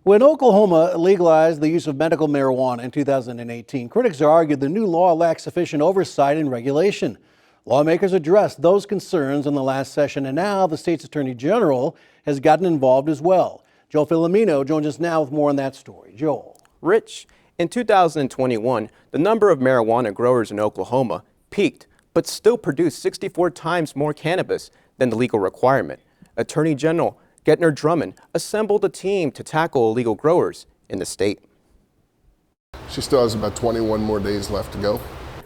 When Oklahoma legalized the use of medical marijuana in 2018, critics argued the new law lacks sufficient oversight and regulation. Lawmakers addressed those concerns in the last session, and now the state's attorney general has gotten involved as well. Joel Filomeno joins us now with more on that story. Joel. Rich, in 2021, the number of marijuana growers in Oklahoma peaked, but still produced 64 times more cannabis than the legal requirement. Attorney General Gentner Drummond assembled a team to tackle illegal growers in the state. She still has about 21 more days left to go.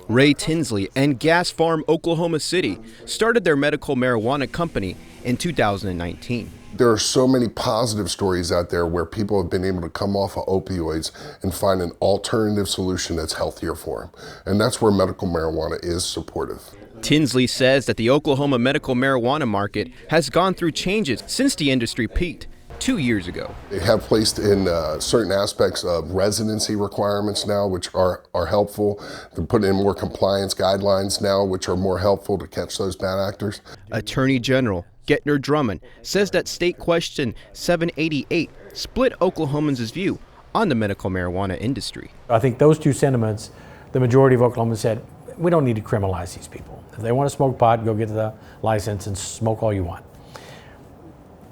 Ray Tinsley and Gas Farm Oklahoma City started their medical marijuana company in 2019. There are so many positive stories out there where people have been able to come off of opioids and find an alternative solution that's healthier for them. And that's where medical marijuana is supportive. Tinsley says that the Oklahoma medical marijuana market has gone through changes since the industry peaked 2 years ago. They have placed in certain aspects of residency requirements now, which are helpful. They're putting in more compliance guidelines now, which are more helpful to catch those bad actors. Attorney General Gentner Drummond says that State Question 788 split Oklahomans' view on the medical marijuana industry. I think those two sentiments, the majority of Oklahomans said, we don't need to criminalize these people. If they want to smoke pot, go get the license and smoke all you want.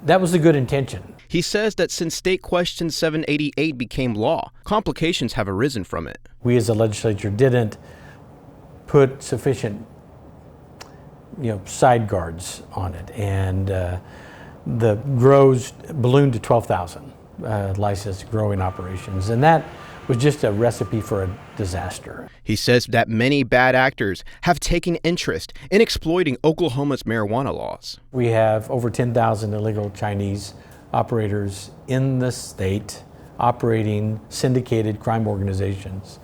That was the good intention. He says that since State Question 788 became law, complications have arisen from it. We as a legislature didn't put sufficient side guards on it, and the grows ballooned to 12,000 licensed growing operations, and that was just a recipe for a disaster. He says that many bad actors have taken interest in exploiting Oklahoma's marijuana laws. We have over 10,000 illegal Chinese operators in the state operating syndicated crime organizations,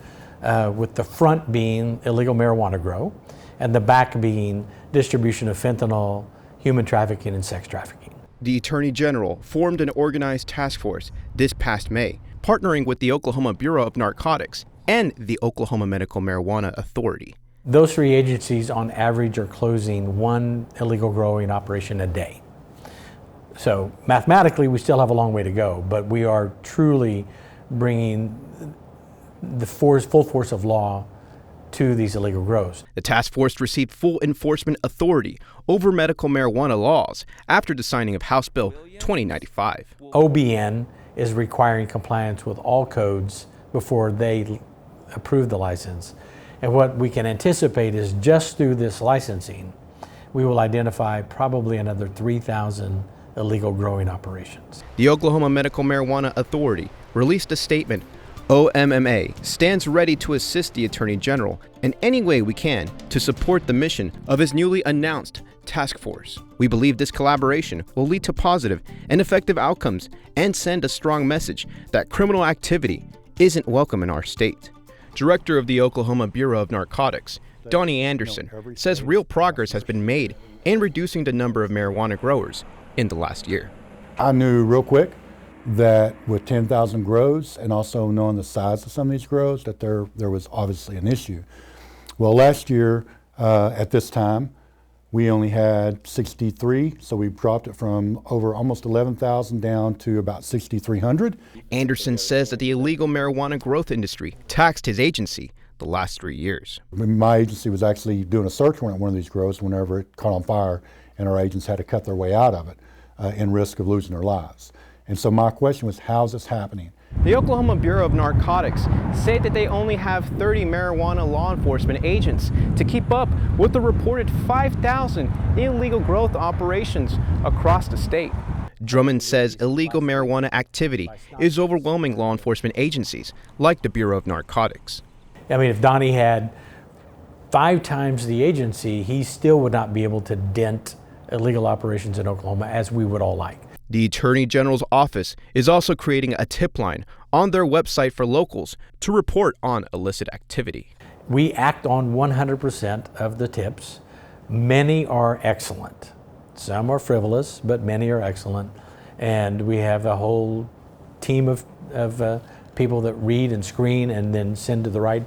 with the front being illegal marijuana grow and the back being distribution of fentanyl, human trafficking, and sex trafficking. The Attorney General formed an organized task force this past May, partnering with the Oklahoma Bureau of Narcotics and the Oklahoma Medical Marijuana Authority. Those three agencies on average are closing one illegal growing operation a day. So mathematically, we still have a long way to go, but we are truly bringing the full force of law to these illegal grows. The task force received full enforcement authority over medical marijuana laws after the signing of House Bill 2095. OBN is requiring compliance with all codes before they approve the license. And what we can anticipate is just through this licensing, we will identify probably another 3,000 illegal growing operations. The Oklahoma Medical Marijuana Authority released a statement. OMMA stands ready to assist the Attorney General in any way we can to support the mission of his newly announced task force. We believe this collaboration will lead to positive and effective outcomes and send a strong message that criminal activity isn't welcome in our state. Director of the Oklahoma Bureau of Narcotics, Donnie Anderson, says real progress has been made in reducing the number of marijuana growers in the last year. I knew real quick that with 10,000 grows and also knowing the size of some of these grows that there was obviously an issue. Well, last year at this time, we only had 63, so we dropped it from over almost 11,000 down to about 6,300. Anderson says that the illegal marijuana growth industry taxed his agency the last 3 years. My agency was actually doing a search warrant at one of these grows whenever it caught on fire, and our agents had to cut their way out of it in risk of losing their lives. And so my question was, how's this happening? The Oklahoma Bureau of Narcotics say that they only have 30 marijuana law enforcement agents to keep up with the reported 5,000 illegal growth operations across the state. Drummond says illegal marijuana activity is overwhelming law enforcement agencies like the Bureau of Narcotics. I mean, if Donnie had 5 times the agency, he still would not be able to dent illegal operations in Oklahoma as we would all like. The Attorney General's office is also creating a tip line on their website for locals to report on illicit activity. We act on 100% of the tips. Many are excellent. Some are frivolous, but many are excellent. And we have a whole team of people that read and screen and then send to the right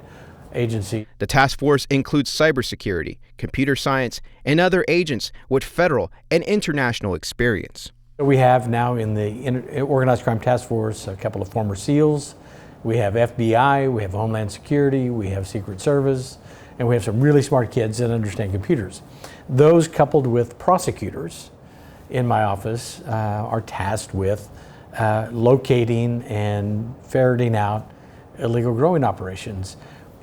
agency. The task force includes cybersecurity, computer science, and other agents with federal and international experience. We have now in the Organized Crime Task Force a couple of former SEALs. We have FBI, we have Homeland Security, we have Secret Service, and we have some really smart kids that understand computers. Those coupled with prosecutors in my office are tasked with locating and ferreting out illegal growing operations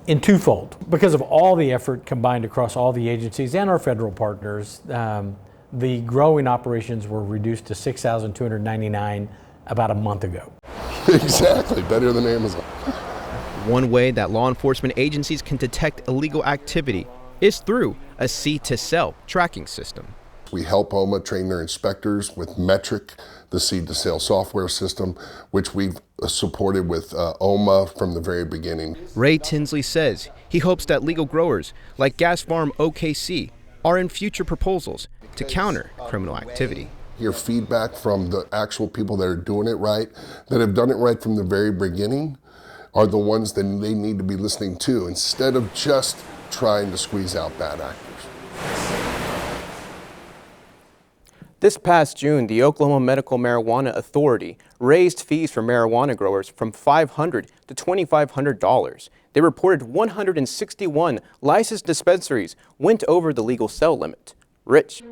in twofold. Because of all the effort combined across all the agencies and our federal partners, the growing operations were reduced to 6,299 about a month ago. Exactly, better than Amazon. One way that law enforcement agencies can detect illegal activity is through a seed-to-sale tracking system. We help OMA train their inspectors with Metric, the seed-to-sale software system, which we've supported with OMA from the very beginning. Ray Tinsley says he hopes that legal growers like Gas Farm OKC are in future proposals to counter criminal activity. Hear feedback from the actual people that are doing it right, that have done it right from the very beginning, are the ones that they need to be listening to instead of just trying to squeeze out bad actors. This past June, the Oklahoma Medical Marijuana Authority raised fees for marijuana growers from $500 to $2,500. They reported 161 licensed dispensaries went over the legal sell limit. Rich.